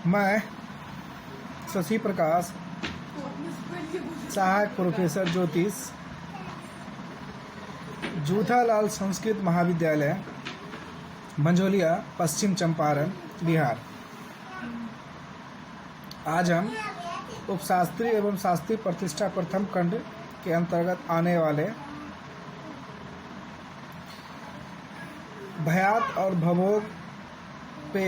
मैं शशि प्रकाश, सहायक प्रोफेसर ज्योतिष, जूथालाल संस्कृत महाविद्यालय, मंझोलिया, पश्चिम चंपारण, बिहार। आज हम उपशास्त्री एवं शास्त्री प्रतिष्ठा प्रथम खंड के अंतर्गत आने वाले भयात और भवोग पे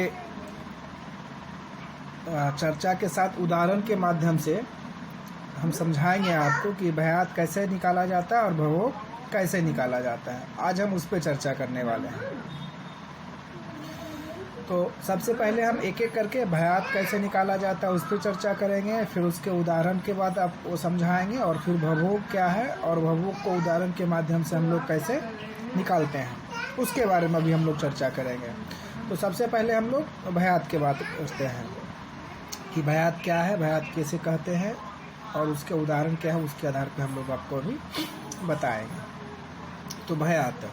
चर्चा के साथ उदाहरण के माध्यम से हम समझाएंगे आपको कि भयात कैसे निकाला जाता है और भवोग कैसे निकाला जाता है। आज हम उस पर चर्चा करने वाले हैं। तो सबसे पहले हम एक एक करके भयात कैसे निकाला जाता है उस पर चर्चा करेंगे, फिर उसके उदाहरण के बाद आप वो समझाएंगे, और फिर भवोग क्या है और भवोग को उदाहरण के माध्यम से हम लोग कैसे निकालते हैं उसके बारे में भी हम लोग चर्चा करेंगे। तो सबसे पहले हम लोग भयात की बात करते हैं कि भयात क्या है, भयात कैसे कहते हैं और उसके उदाहरण क्या है, उसके आधार पर हम लोग आपको अभी बताएंगे। तो भयात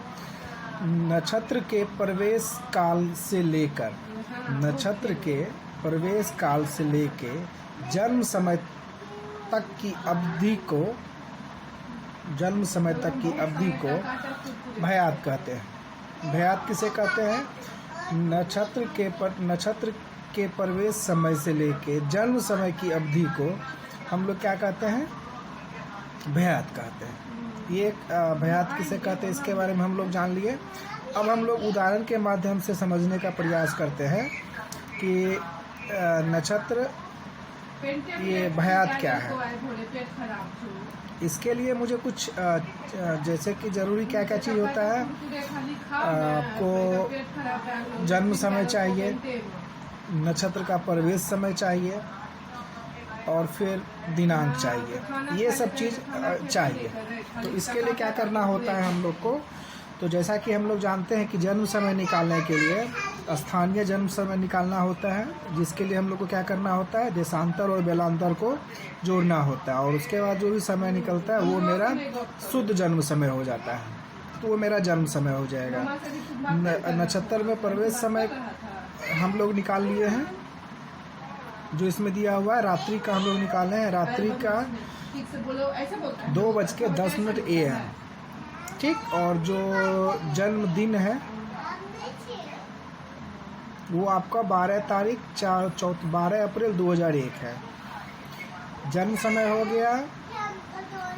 नक्षत्र के प्रवेश काल से लेकर जन्म समय तक की अवधि को भयात कहते हैं। भयात किसे कहते हैं? नक्षत्र के प्रवेश समय से लेके जन्म समय की अवधि को हम लोग क्या कहते हैं? भयात कहते हैं। ये भयात किसे कहते हैं इसके बारे में हम लोग जान लिए। अब हम लोग उदाहरण के माध्यम से समझने का प्रयास करते हैं कि नक्षत्र ये भयात क्या है। इसके लिए मुझे कुछ जैसे कि ज़रूरी क्या क्या चीज़ होता है, आपको जन्म समय चाहिए, नक्षत्र का प्रवेश समय चाहिए और फिर दिनांक चाहिए, ये सब चीज़ चाहिए। तो इसके लिए क्या करना होता है हम लोग को? तो जैसा कि हम लोग जानते हैं कि जन्म समय निकालने के लिए स्थानीय जन्म समय निकालना होता है, जिसके लिए हम लोग को क्या करना होता है? देशांतर और बेलांतर को जोड़ना होता है, और उसके बाद जो भी समय निकलता है वो मेरा शुद्ध जन्म समय हो जाता है। तो वो मेरा जन्म समय हो जाएगा। नक्षत्र में प्रवेश समय हम लोग निकाल लिए हैं, जो इसमें दिया हुआ है रात्रि का हम लोग निकाले हैं। रात्रि का 2:10 AM, ठीक। और जो जन्मदिन है वो आपका 12 अप्रैल 2001 है। जन्म समय हो गया।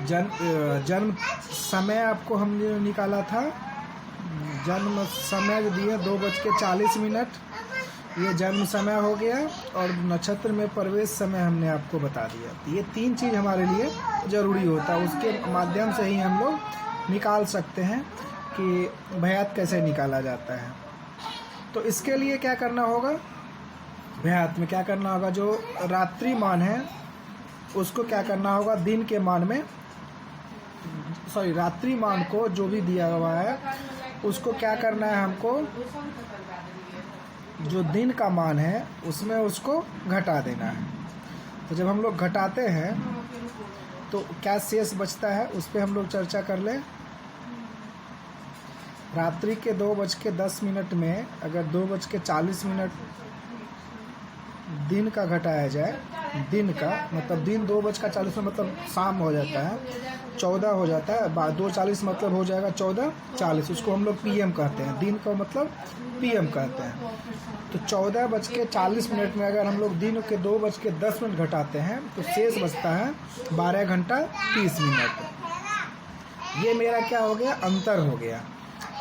जन्म समय आपको हमने निकाला था, जन्म समय जो दिए 2:40, ये जन्म समय हो गया, और नक्षत्र में प्रवेश समय हमने आपको बता दिया। ये तीन चीज़ हमारे लिए ज़रूरी होता है, उसके माध्यम से ही हम लोग निकाल सकते हैं कि भयात कैसे निकाला जाता है। तो इसके लिए क्या करना होगा? भयात में क्या करना होगा? जो रात्रि मान है उसको क्या करना होगा? दिन के मान में रात्रि मान को जो भी दिया हुआ है उसको क्या करना है हमको? जो दिन का मान है उसमें उसको घटा देना है। तो जब हम लोग घटाते हैं तो क्या शेष बचता है उस पर हम लोग चर्चा कर लें। रात्रि के 2:10 में अगर 2:40 दिन का घटाया जाए, दिन का मतलब दिन 2:40 मतलब शाम हो जाता है, 14 हो जाता है, 2:40 मतलब हो जाएगा 14:40, उसको हम लोग PM कहते हैं। दिन का मतलब PM कहते हैं। तो 14:40 में अगर हम लोग दिन के 2:10 घटाते हैं तो शेष बचता है 12 घंटा 30 मिनट। ये मेरा क्या हो गया? अंतर हो गया।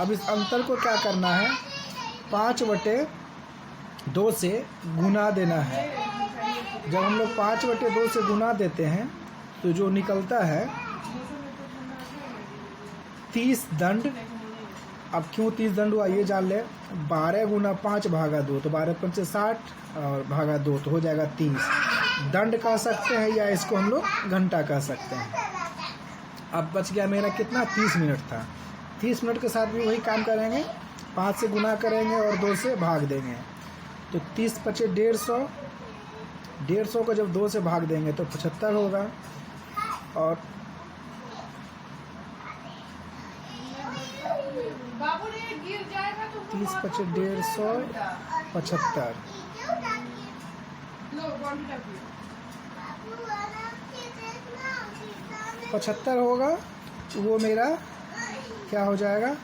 अब इस अंतर को क्या करना है? 5/2 से गुना देना है। जब हम लोग 5/2 से गुना देते हैं तो जो निकलता है 30 दंड। अब क्यों 30 दंड हुआ ये जान ले। 12 गुना 5 भागा 2, तो 12×5 60 और भागा 2 तो हो जाएगा 30 दंड कह सकते हैं, या इसको हम लोग घंटा कह सकते हैं। अब बच गया मेरा कितना? 30 मिनट था। 30 मिनट के साथ भी वही काम करेंगे, 5 से गुना करेंगे और 2 से भाग देंगे। तो 30 × 5 150, 150 को जब 2 से भाग देंगे तो 75 होगा, और 30 × 5 150, 75, 75 होगा, वो मेरा क्या हो जाएगा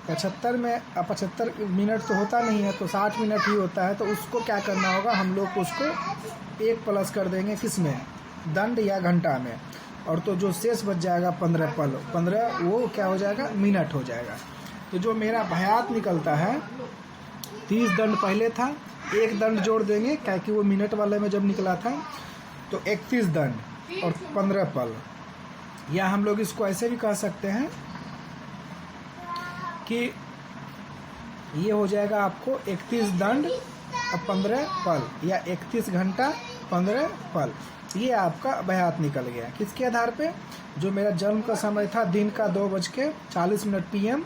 75 में। 75 मिनट तो होता नहीं है, तो 60 मिनट ही होता है। तो उसको क्या करना होगा, हम लोग उसको 1 प्लस कर देंगे किस में, दंड या घंटा में। और तो जो शेष बच जाएगा 15 पल, 15 वो क्या हो जाएगा, मिनट हो जाएगा। तो जो मेरा भयात निकलता है, 30 दंड पहले था, 1 दंड जोड़ देंगे क्योंकि वो मिनट वाले में जब निकला था, तो 31 दंड और 15 पल। या हम लोग इसको ऐसे भी कह सकते हैं कि ये हो जाएगा आपको 31 दंड और 15 पल, या 31 घंटा 15 पल। ये आपका भयात निकल गया। किसके आधार पे, जो मेरा जन्म का समय था दिन का 2:40 PM,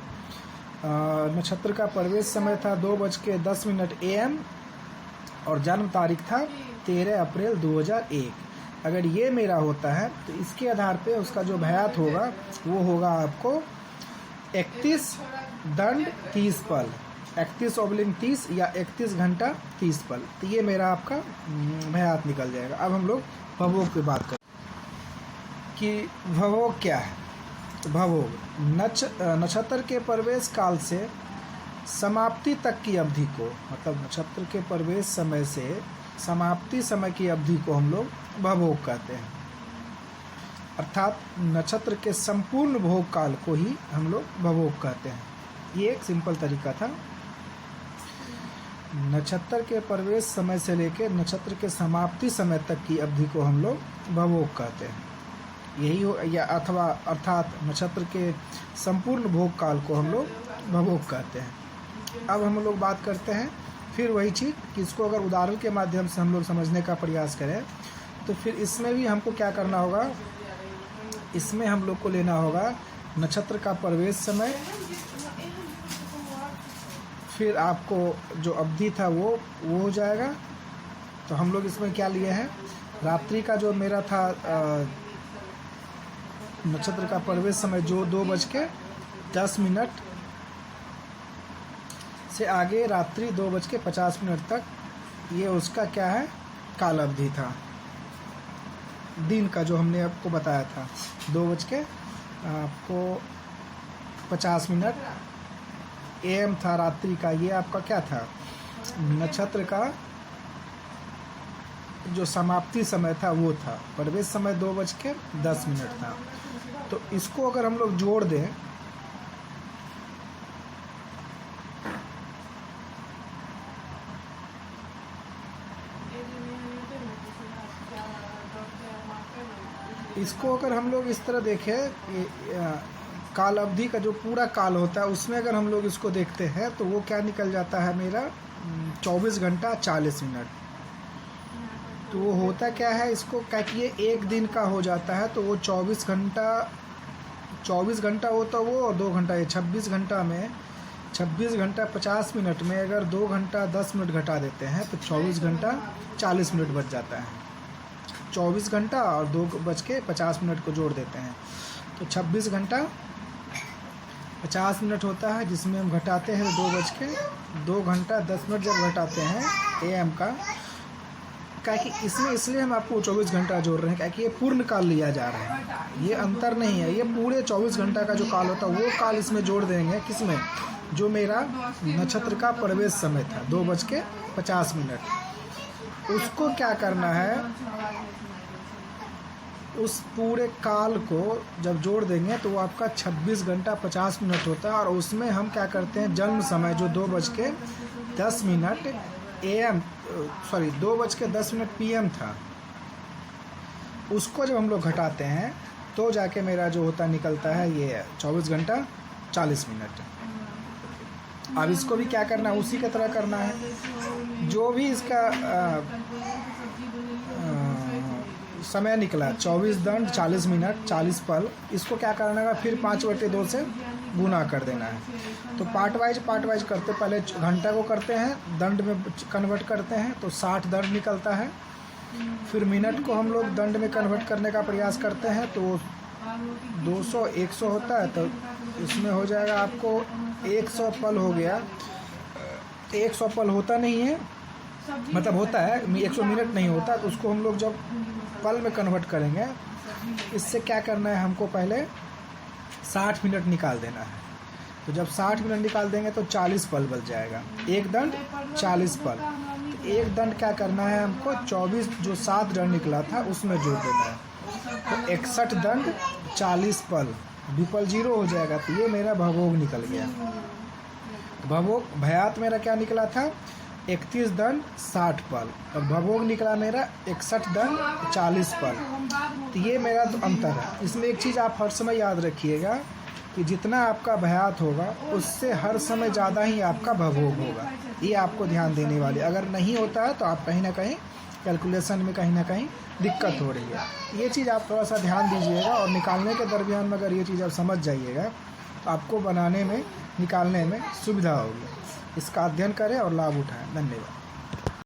नक्षत्र का प्रवेश समय था 2:10 AM, और जन्म तारीख था 13 अप्रैल 2001। अगर ये मेरा होता है तो इसके आधार पे उसका जो भयात होगा वो होगा आपको 31 दंड 30 पल, 31/30 या 31 घंटा 30 पल। तो ये मेरा आपका भयात निकल जाएगा। अब हम लोग भवोग की बात करें कि भवोग क्या है। तो भवोग नक्षत्र के प्रवेश काल से समाप्ति तक की अवधि को, मतलब नक्षत्र के प्रवेश समय से समाप्ति समय की अवधि को हम लोग भवोग कहते हैं। अर्थात नक्षत्र के संपूर्ण भोग काल को ही हम लोग भवोग कहते हैं। ये एक सिंपल तरीका था। नक्षत्र के प्रवेश समय से लेकर नक्षत्र के समाप्ति समय तक की अवधि को हम लोग भवोग कहते हैं। यही हो, या अथवा अर्थात नक्षत्र के संपूर्ण भोग काल को हम लोग भवोग कहते हैं। अब हम लोग बात करते हैं फिर वही चीज़ कि इसको अगर उदाहरण के माध्यम से हम लोग समझने का प्रयास करें, तो फिर इसमें भी हमको क्या करना होगा, इसमें हम लोग को लेना होगा नक्षत्र का प्रवेश समय, फिर आपको जो अवधि था वो हो जाएगा। तो हम लोग इसमें क्या लिए हैं, रात्रि का जो मेरा था नक्षत्र का प्रवेश समय जो 2:10 से आगे रात्रि 2:50 तक, ये उसका क्या है, काल अवधि था। दिन का जो हमने आपको बताया था 2:50 AM था रात्रि का। ये आपका क्या था, नक्षत्र का जो समाप्ति समय था वो था। प्रवेश समय 2:10 था। तो इसको अगर हम लोग जोड़ दें, इसको अगर हम लोग इस तरह देखें, काल अवधि का जो पूरा काल होता है उसमें अगर हम लोग इसको देखते हैं तो वो क्या निकल जाता है मेरा 24 घंटा 40 मिनट। तो वो होता क्या है, इसको क्या कि ये एक दिन का हो जाता है, तो वो 24 घंटा होता वो, और 2 घंटा, ये 26 घंटा में 26 घंटा 50 मिनट में अगर 2 घंटा 10 मिनट घटा देते हैं तो 24 घंटा 40 मिनट बच जाता है। 24 घंटा और 2:50 को जोड़ देते हैं तो 26 घंटा 50 मिनट होता है, जिसमें हम घटाते हैं 2 घंटा 10 मिनट जब घटाते हैं AM का, क्या कि इसमें इसलिए हम आपको 24 घंटा जोड़ रहे हैं क्या कि ये पूर्ण काल लिया जा रहा है, ये अंतर नहीं है। ये पूरे 24 घंटा का जो काल होता है वो काल इसमें जोड़ देंगे, किसमें, जो मेरा नक्षत्र का प्रवेश समय था 2:50। उसको क्या करना है, उस पूरे काल को जब जोड़ देंगे तो वो आपका 26 घंटा 50 मिनट होता है। और उसमें हम क्या करते हैं, जन्म समय जो 2:10 AM, सॉरी 2:10 PM था, उसको जब हम लोग घटाते हैं तो जाके मेरा जो होता निकलता है ये 24 घंटा 40 मिनट। अब इसको भी क्या करना है, उसी की तरह करना है। जो भी इसका समय निकला 24 दंड 40 मिनट 40 पल, इसको क्या करना है, फिर 5/2 से गुना कर देना है। तो पार्ट वाइज करते, पहले घंटा को करते हैं, दंड में कन्वर्ट करते हैं तो 60 दंड निकलता है। फिर मिनट को हम लोग दंड में कन्वर्ट करने का प्रयास करते हैं तो 200 100 होता है, तो इसमें हो जाएगा आपको 100 पल हो गया। 100 पल होता नहीं है, मतलब होता है 100 मिनट नहीं होता, तो उसको हम लोग जब पल में कन्वर्ट करेंगे, इससे क्या करना है हमको, पहले 60 मिनट निकाल देना है। तो जब 60 मिनट निकाल देंगे तो 40 पल बच जाएगा, एक दंड 40 पल। तो एक दंड क्या करना है हमको, 24 जो 7 दंड निकला था उसमें जोड़ देना है, तो 61 दंड 40 पल, विपल 0 हो जाएगा। तो ये मेरा भवोग निकल गया। भवोग भयात मेरा क्या निकला था, 31 दंड 60 पल, और भवोग निकला मेरा 61 दंड 40 पल। तो ये मेरा तो अंतर है। इसमें एक चीज़ आप हर समय याद रखिएगा कि जितना आपका भयात होगा उससे हर समय ज़्यादा ही आपका भवोग होगा। ये आपको ध्यान देने वाली, अगर नहीं होता है तो आप कहीं ना कहीं कैलकुलेशन में कहीं ना कहीं दिक्कत हो रही है। ये चीज़ आप थोड़ा सा ध्यान दीजिएगा, और निकालने के दरमियान में अगर ये चीज़ आप समझ जाइएगा तो आपको बनाने में, निकालने में सुविधा होगी। इसका अध्ययन करें और लाभ उठाएं। धन्यवाद।